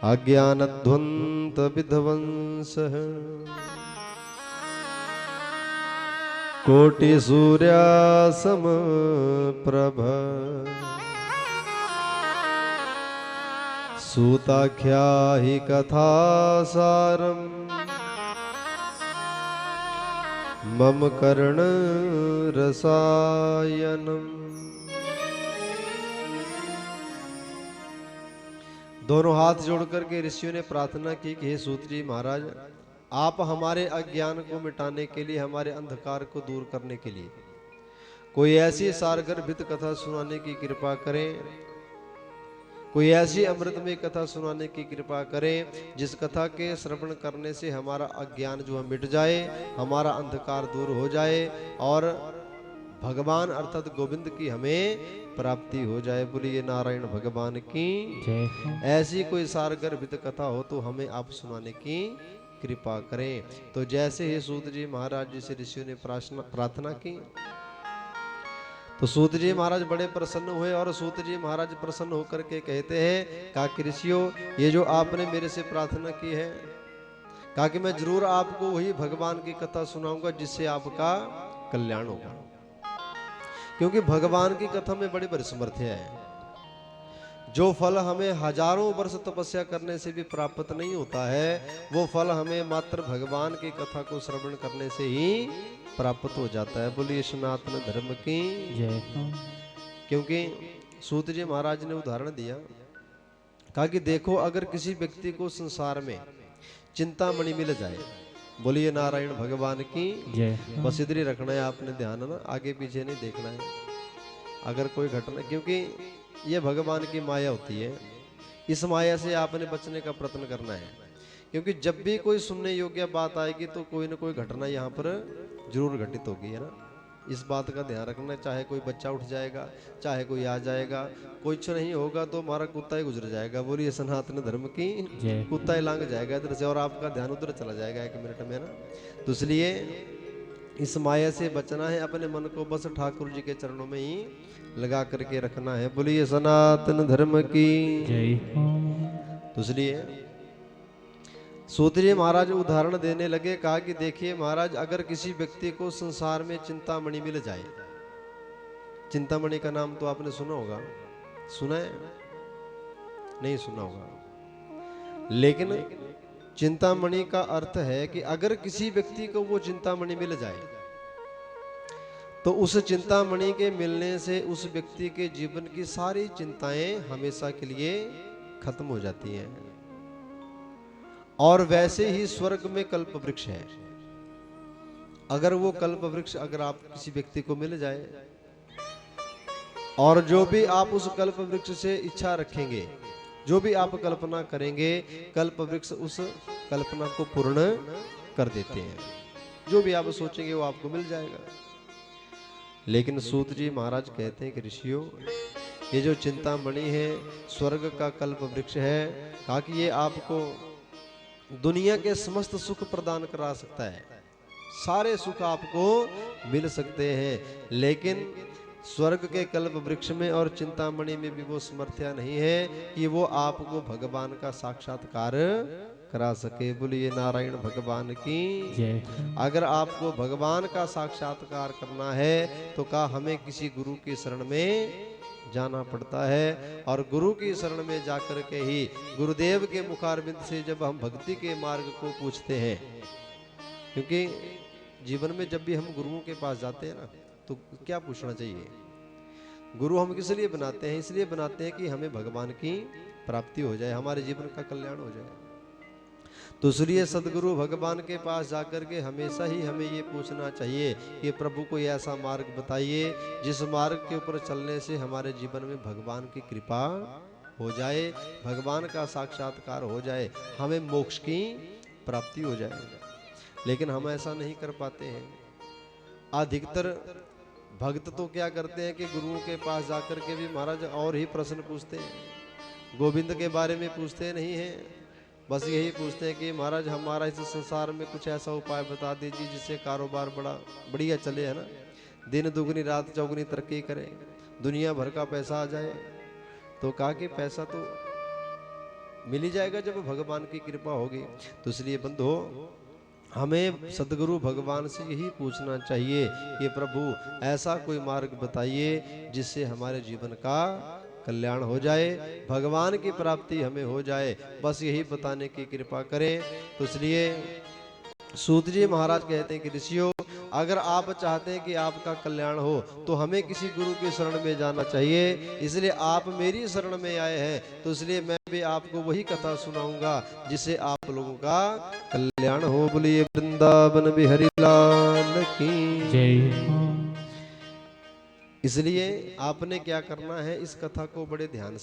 अज्ञानध्वंत विध्वंसः कोटि सूर्यासम प्रभ सूताख्या हि कथा सारम् मम कर्ण रसायनम। दोनों हाथ जोड़कर के ऋषियों ने प्रार्थना की कि हे सूत जी महाराज, आप हमारे अज्ञान को मिटाने के लिए, हमारे अंधकार को दूर करने के लिए कोई ऐसी सारगर्भित कथा सुनाने की कृपा करें, कोई ऐसी अमृतमय कथा सुनाने की कृपा करें जिस कथा के श्रवण करने से हमारा अज्ञान जो है मिट जाए, हमारा अंधकार दूर हो जाए और भगवान अर्थात गोविंद की हमें प्राप्ति हो जाए। बोलिए नारायण भगवान की जय। ऐसी कोई सारगर्भित कथा हो तो हमें आप सुनाने की कृपा करें। तो जैसे ही सूत जी महाराज जी से ऋषियों ने प्रार्थना की तो सूत जी महाराज बड़े प्रसन्न हुए और सूत जी महाराज प्रसन्न होकर के कहते हैं, कहा कि ऋषियों, ये जो आपने मेरे से प्रार्थना की है, कहा कि मैं जरूर आपको वही भगवान की कथा सुनाऊंगा जिससे आपका कल्याण होगा, क्योंकि भगवान की कथा में बड़ी बड़ी समर्थ्य है। जो फल हमें हजारों वर्ष तपस्या करने से भी प्राप्त नहीं होता है, वो फल हमें मात्र भगवान की कथा को श्रवण करने से ही प्राप्त हो जाता है। बोलिए सनातन धर्म की जय। क्योंकि सूत जी महाराज ने उदाहरण दिया, कहा कि देखो, अगर किसी व्यक्ति को संसार में चिंतामणि मिल जाए, बोलिए नारायण भगवान की जय। बस इधर ही रखना है आपने ध्यान, ना आगे पीछे नहीं देखना है। अगर कोई घटना, क्योंकि ये भगवान की माया होती है, इस माया से आपने बचने का प्रयत्न करना है, क्योंकि जब भी कोई सुनने योग्य बात आएगी तो कोई ना कोई घटना यहाँ पर जरूर घटित होगी, है ना। इस बात का ध्यान रखना, चाहे कोई बच्चा उठ जाएगा, चाहे कोई आ जाएगा, कुछ नहीं होगा तो हमारा कुत्ता ही गुजर जाएगा। बोलिए सनातन धर्म की, कुत्ता ही लांग जाएगा इधर से और आपका ध्यान उधर चला जाएगा 1 मिनट में, ना। तो इसलिए इस माया से बचना है, अपने मन को बस ठाकुर जी के चरणों में ही लगा करके रखना है। बोलिए सनातन धर्म की जय। तो इसलिए सूत जी महाराज उदाहरण देने लगे, कहा कि देखिए महाराज, अगर किसी व्यक्ति को संसार में चिंतामणि मिल जाए, चिंतामणि का नाम तो आपने सुना होगा, सुना है? नहीं सुना होगा, लेकिन चिंतामणि का अर्थ है कि अगर किसी व्यक्ति को वो चिंतामणि मिल जाए तो उस चिंतामणि के मिलने से उस व्यक्ति के जीवन की सारी चिंताएं हमेशा के लिए खत्म हो जाती हैं। और वैसे ही स्वर्ग में कल्प वृक्ष है, अगर वो कल्प वृक्ष अगर आप किसी व्यक्ति को मिल जाए और जो भी आप उस कल्प वृक्ष से इच्छा रखेंगे, जो भी आप कल्पना करेंगे, कल्प वृक्ष उस कल्पना को पूर्ण कर देते हैं। जो भी आप सोचेंगे वो आपको मिल जाएगा। लेकिन सूत जी महाराज कहते हैं कि ऋषियों, ये जो चिंतामणि है स्वर्ग का कल्प वृक्ष है, कहा कि ये आपको दुनिया के समस्त सुख प्रदान करा सकता है, सारे सुख आपको मिल सकते हैं, लेकिन स्वर्ग के कल्प वृक्ष में और चिंतामणि में भी वो समर्थ्या नहीं है कि वो आपको भगवान का साक्षात्कार करा सके। बोलिए नारायण भगवान की जय। अगर आपको भगवान का साक्षात्कार करना है तो कहा हमें किसी गुरु की शरण में जाना पड़ता है, और गुरु की शरण में जाकर के ही गुरुदेव के मुखारबिंद से जब हम भक्ति के मार्ग को पूछते हैं, क्योंकि जीवन में जब भी हम गुरुओं के पास जाते हैं ना, तो क्या पूछना चाहिए? गुरु हम किस लिए बनाते हैं? इसलिए बनाते हैं कि हमें भगवान की प्राप्ति हो जाए, हमारे जीवन का कल्याण हो जाए। तो इसलिए सदगुरु भगवान के पास जाकर के हमेशा ही हमें ये पूछना चाहिए कि प्रभु कोई ऐसा मार्ग बताइए जिस मार्ग के ऊपर चलने से हमारे जीवन में भगवान की कृपा हो जाए, भगवान का साक्षात्कार हो जाए, हमें मोक्ष की प्राप्ति हो जाए। लेकिन हम ऐसा नहीं कर पाते हैं। अधिकतर भक्त तो क्या करते हैं कि गुरुओं के पास जाकर के भी महाराज और ही प्रश्न पूछते हैं, गोविंद के बारे में पूछते नहीं हैं, बस यही पूछते हैं कि महाराज हमारा इस संसार में कुछ ऐसा उपाय बता दीजिए जिससे कारोबार बड़ा बढ़िया चले, है ना, दिन दुगनी रात चौगुनी तरक्की करे, दुनिया भर का पैसा आ जाए। तो कहा कि पैसा तो मिल ही जाएगा जब भगवान की कृपा होगी। तो इसलिए बंधु, हमें सदगुरु भगवान से यही पूछना चाहिए कि प्रभु ऐसा कोई मार्ग बताइए जिससे हमारे जीवन का कल्याण हो जाए, भगवान की प्राप्ति हमें हो जाए, बस यही बताने की कृपा करें। तो इसलिए सूत जी महाराज कहते हैं कि ऋषियों, अगर आप चाहते हैं कि आपका कल्याण हो तो हमें किसी गुरु की शरण में जाना चाहिए। इसलिए आप मेरी शरण में आए हैं, तो इसलिए मैं भी आपको वही कथा सुनाऊंगा जिससे आप लोगों का कल्याण हो। बोलिए वृंदावन बिहारी लाल की जय। इसलिए आपने क्या करना है, इस कथा को बड़े ध्यान से